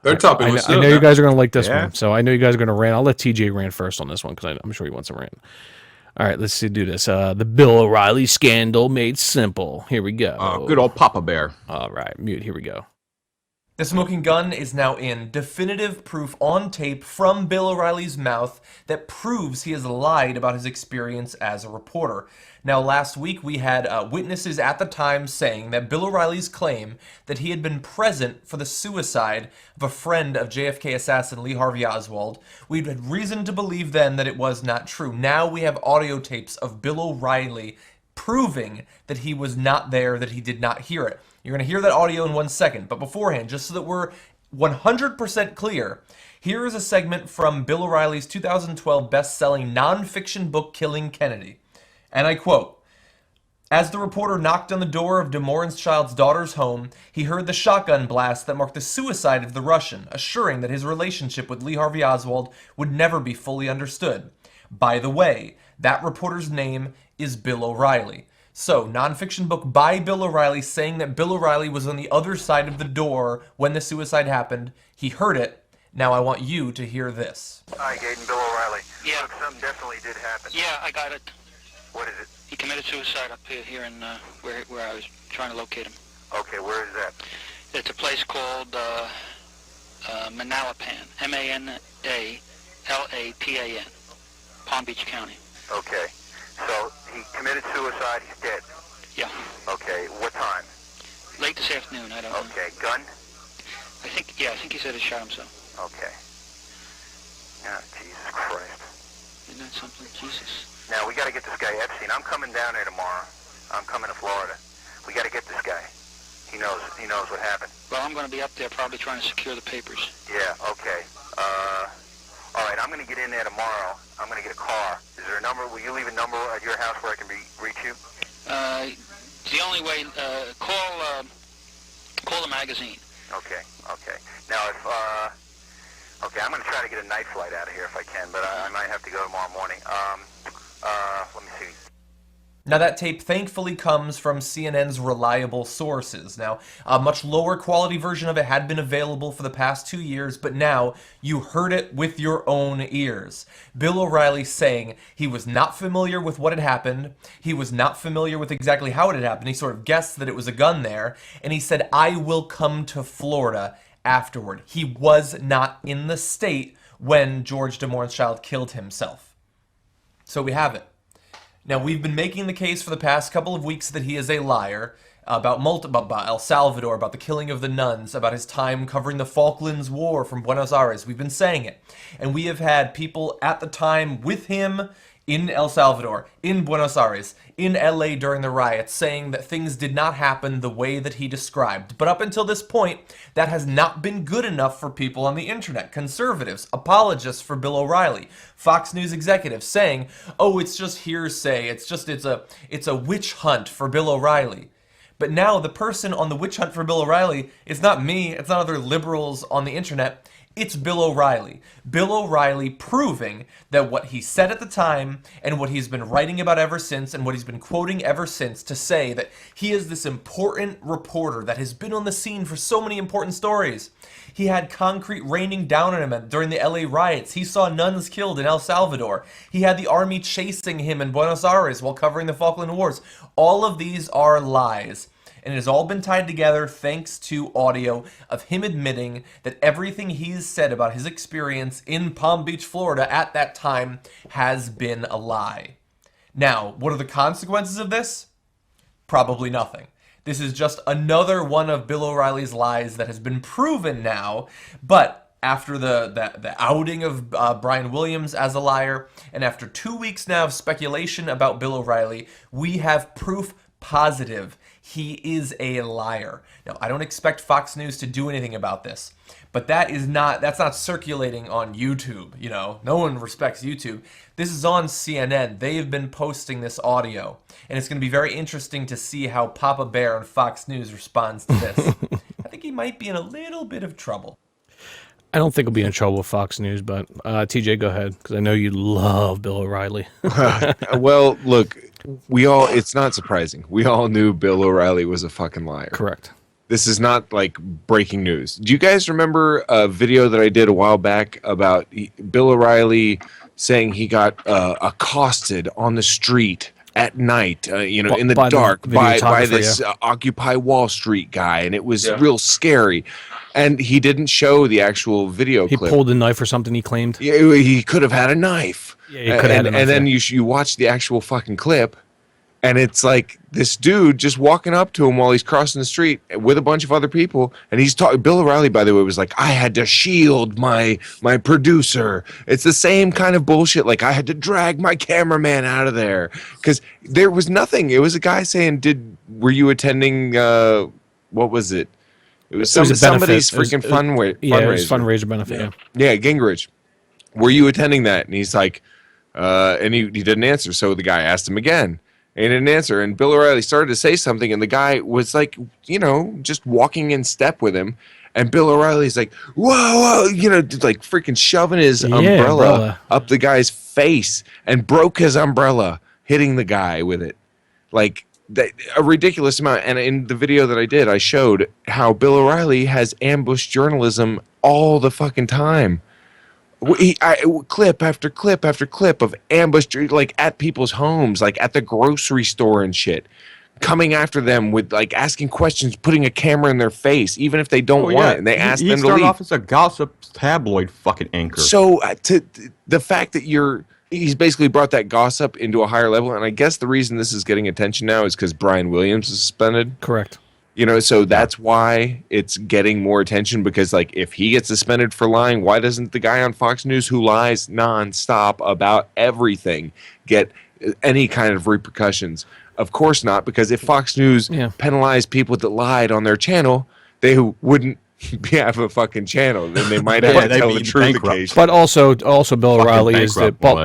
Third topic. Let's I do know it, you man. guys are going to like this Yeah. one, so I know you guys are going to rant. I'll let TJ rant first on this one because I'm sure he wants to rant. All right, let's do this. The Bill O'Reilly scandal made simple. Here we Good go. old Papa Bear. All right, mute. Here we go. The smoking gun is now in. Definitive proof on tape from Bill O'Reilly's mouth that proves he has lied about his experience as a reporter. Now, last week we had witnesses at the time saying that Bill O'Reilly's claim that he had been present for the suicide of a friend of JFK assassin Lee Harvey Oswald, we had reason to believe then that it was not true. Now we have audio tapes of Bill O'Reilly proving that he was not there, that he did not hear it. You're going to hear that audio in 1 second, but beforehand, just so that we're 100% clear, here is a segment from Bill O'Reilly's 2012 best-selling nonfiction book, Killing Kennedy. And I quote, "As the reporter knocked on the door of Child's daughter's home, he heard the shotgun blast that marked the suicide of the Russian, assuring that his relationship with Lee Harvey Oswald would never be fully understood. By the way, that reporter's name is Bill O'Reilly." So, nonfiction book by Bill O'Reilly saying that Bill O'Reilly was on the other side of the door when the suicide happened. He heard it. Now I want you to hear this. Hi, Gaten, Bill O'Reilly. Yeah. Look, something definitely did happen. Yeah, I got it. What is it? He committed suicide up here in where I was trying to locate him. Okay, where is that? It's a place called Manalapan, Manalapan, Palm Beach County. Okay. So, he committed suicide, he's dead. Yeah. Okay, what time? Late this afternoon, I don't know. Okay, gun? I think he said he shot himself. Okay. Ah, Jesus Christ. Isn't that something? Jesus. Now, we gotta get this guy Epstein. I'm coming down there tomorrow. I'm coming to Florida. We gotta get this guy. He knows what happened. Well, I'm going to be up there probably trying to secure the papers. Yeah, okay. All right, I'm going to get in there tomorrow. I'm going to get a car. Is there a number? Will you leave a number at your house where I can reach you? The only way, call the magazine. Okay. Now, okay, I'm going to try to get a night flight out of here if I can, but I might have to go tomorrow morning. Let me see. Now that tape thankfully comes from CNN's reliable sources. Now, a much lower quality version of it had been available for the past 2 years, but now you heard it with your own ears. Bill O'Reilly saying he was not familiar with what had happened, he was not familiar with exactly how it had happened, he sort of guessed that it was a gun there, and he said, "I will come to Florida afterward." He was not in the state when George Child killed himself. So we have it. Now, we've been making the case for the past couple of weeks that he is a liar about El Salvador, about the killing of the nuns, about his time covering the Falklands War from Buenos Aires. We've been saying it. And we have had people at the time with him in El Salvador, in Buenos Aires, in LA during the riots, saying that things did not happen the way that he described. But up until this point, that has not been good enough for people on the internet. Conservatives, apologists for Bill O'Reilly, Fox News executives saying, "Oh, it's just hearsay, it's a witch hunt for Bill O'Reilly." But now the person on the witch hunt for Bill O'Reilly is not me, it's not other liberals on the internet. It's Bill O'Reilly. Bill O'Reilly proving that what he said at the time and what he's been writing about ever since and what he's been quoting ever since to say that he is this important reporter that has been on the scene for so many important stories. He had concrete raining down on him during the LA riots. He saw nuns killed in El Salvador. He had the army chasing him in Buenos Aires while covering the Falkland Wars. All of these are lies. And it has all been tied together thanks to audio of him admitting that everything he's said about his experience in Palm Beach, Florida at that time has been a lie. Now, what are the consequences of this? Probably nothing. This is just another one of Bill O'Reilly's lies that has been proven now, but after the outing of Brian Williams as a liar, and after 2 weeks now of speculation about Bill O'Reilly, we have proof positive he is a liar. Now, I don't expect Fox News to do anything about this, but that's not circulating on YouTube, you know. No one respects YouTube. This is on CNN. They have been posting this audio, and it's going to be very interesting to see how Papa Bear on Fox News responds to this. I think he might be in a little bit of trouble. I don't think he'll be in trouble with Fox News, but TJ, go ahead, because I know you love Bill O'Reilly. Well, look, it's not surprising. We all knew Bill O'Reilly was a fucking liar. Correct. this is not like breaking news. Do you guys remember a video that I did a while back about Bill O'Reilly saying he got accosted on the street at night, in the dark by this Occupy Wall Street guy, and it was real scary. And he didn't show the actual video clip. He pulled a knife or something, he claimed. Yeah, he could have had a knife. Yeah, he could have had a knife. And then you watch the actual fucking clip, and it's like this dude just walking up to him while he's crossing the street with a bunch of other people, and he's talking. Bill O'Reilly, by the way, was like, "I had to shield my producer." It's the same kind of bullshit. Like, I had to drag my cameraman out of there because there was nothing. It was a guy saying, "Were you attending? What was it? It was somebody's freaking fundraiser. Yeah, it was fundraiser benefit. Yeah, Gingrich. Were you attending that?" And he's like, and he didn't answer. So the guy asked him again. And he didn't answer. And Bill O'Reilly started to say something, and the guy was like, just walking in step with him. And Bill O'Reilly's like, whoa, like freaking shoving his umbrella up the guy's face and broke his umbrella, hitting the guy with it. Like, a ridiculous amount. And in the video that I did, I showed how Bill O'Reilly has ambush journalism all the fucking time. Clip after clip after clip of ambush, like at people's homes, like at the grocery store and shit, coming after them with like asking questions, putting a camera in their face, even if they don't want it, and they ask them to leave. He started off as a gossip tabloid fucking anchor. So the fact that he's basically brought that gossip into a higher level, and I guess the reason this is getting attention now is because Brian Williams is suspended. Correct. So that's why it's getting more attention, because like if he gets suspended for lying, why doesn't the guy on Fox News who lies nonstop about everything get any kind of repercussions? Of course not, because if Fox News penalized people that lied on their channel, they wouldn't have a fucking channel. Then they might have to tell the truth occasionally. But also Bill O'Reilly is Bill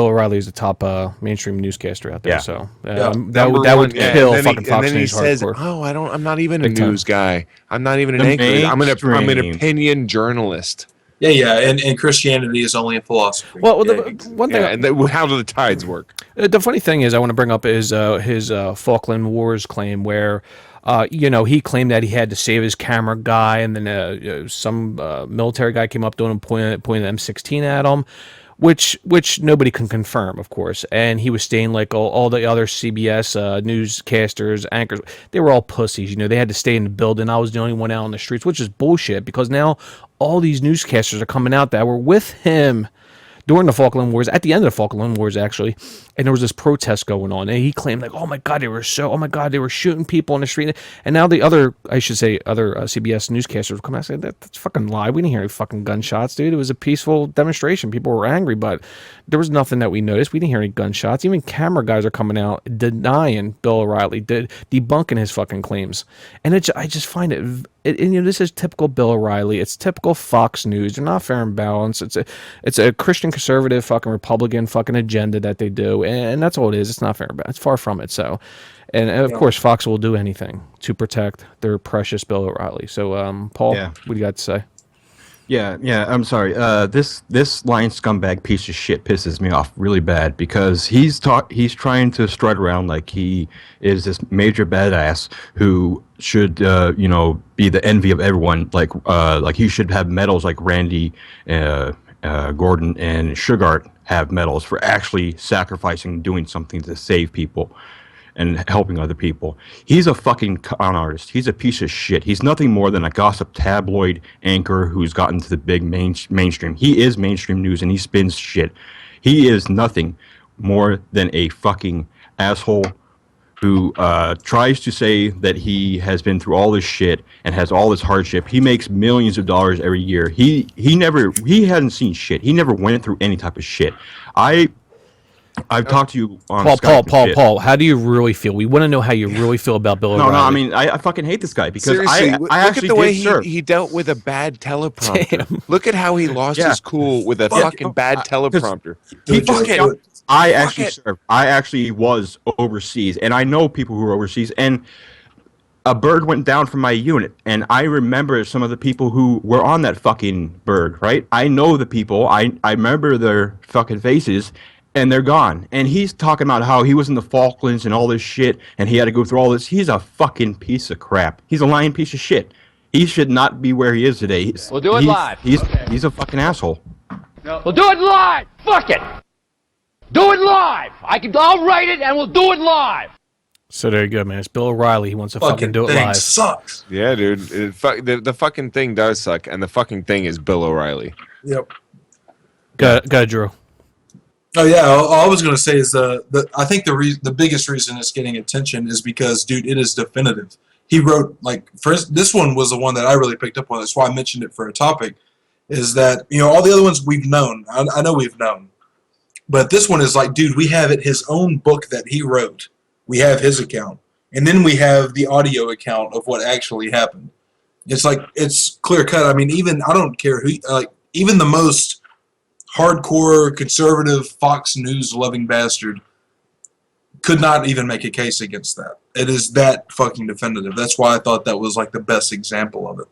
O'Reilly is the top mainstream newscaster out there. Yeah. So that would kill fucking Fox News. And then he says, I'm not even a news guy. I'm not even an anchor. I'm an opinion journalist. Yeah, and Christianity is only a philosophy. Well, one thing, and how do the tides work? The funny thing is, I want to bring up is his Falkland Wars claim, where he claimed that he had to save his camera guy, and then some military guy came up to him and pointed an M16 at him, which nobody can confirm, of course. And he was staying like all the other CBS newscasters, anchors. They were all pussies. They had to stay in the building. I was the only one out on the streets, which is bullshit, because now all these newscasters are coming out that were with him during the Falkland Wars, at the end of the Falkland Wars, actually, and there was this protest going on, and he claimed, like, oh my God, they were shooting people in the street, and now the other CBS newscasters come out and say, that's fucking lie, we didn't hear any fucking gunshots, dude, it was a peaceful demonstration, people were angry, but there was nothing that we noticed, we didn't hear any gunshots, even camera guys are coming out denying Bill O'Reilly, debunking his fucking claims, and I just find it this is typical Bill O'Reilly. It's typical Fox News. They're not fair and balanced. It's a Christian conservative fucking Republican fucking agenda that they do, and that's all it is. It's not fair and balanced. It's far from it. So, and of course, Fox will do anything to protect their precious Bill O'Reilly. So, Paul, what do you got to say? Yeah, I'm sorry. This lying scumbag piece of shit pisses me off really bad, because he's trying to strut around like he is this major badass who should be the envy of everyone. Like he should have medals like Randy Gordon and Sugart have medals for actually sacrificing, doing something to save people and helping other people. He's a fucking con artist. He's a piece of shit. He's nothing more than a gossip tabloid anchor who's gotten to the big mainstream. He is mainstream news, and he spins shit. He is nothing more than a fucking asshole who tries to say that he has been through all this shit and has all this hardship. He makes millions of dollars every year. He hasn't seen shit. He never went through any type of shit. I've talked to you on Skype. Paul, how do you really feel? We want to know how you really feel about Bill O'Reilly. No, I mean, I fucking hate this guy, because seriously, I look actually at the way serve. he dealt with a bad teleprompter. Look at how he lost his cool with a fucking bad teleprompter. I actually served. I actually was overseas, and I know people who are overseas, and a bird went down from my unit, and I remember some of the people who were on that fucking bird, right? I know the people. I remember their fucking faces. and they're gone. And he's talking about how he was in the Falklands and all this shit, and he had to go through all this. He's a fucking piece of crap. He's a lying piece of shit. He should not be where he is today. We'll do it live. He's a fucking asshole. We'll do it live. Fuck it. Do it live. I'll write it and we'll do it live. So there you go, man. It's Bill O'Reilly. He wants to fucking do it thing live. sucks. Yeah, dude. The fucking thing does suck, and the fucking thing is Bill O'Reilly. Yep. Go, Drew. Oh yeah, all I was gonna say is I think the biggest reason it's getting attention is because, dude, it is definitive. He wrote, like, first, this one was the one that I really picked up on. That's why I mentioned it for a topic. Is that, you know, all the other ones we've known. I know we've known, but this one is like, dude, we have it, his own book that he wrote. We have his account, and then we have the audio account of what actually happened. It's like, it's clear cut. I mean, even I don't care who, like, even the most hardcore conservative Fox News loving bastard could not even make a case against that. It is that fucking definitive. That's why I thought that was like the best example of it.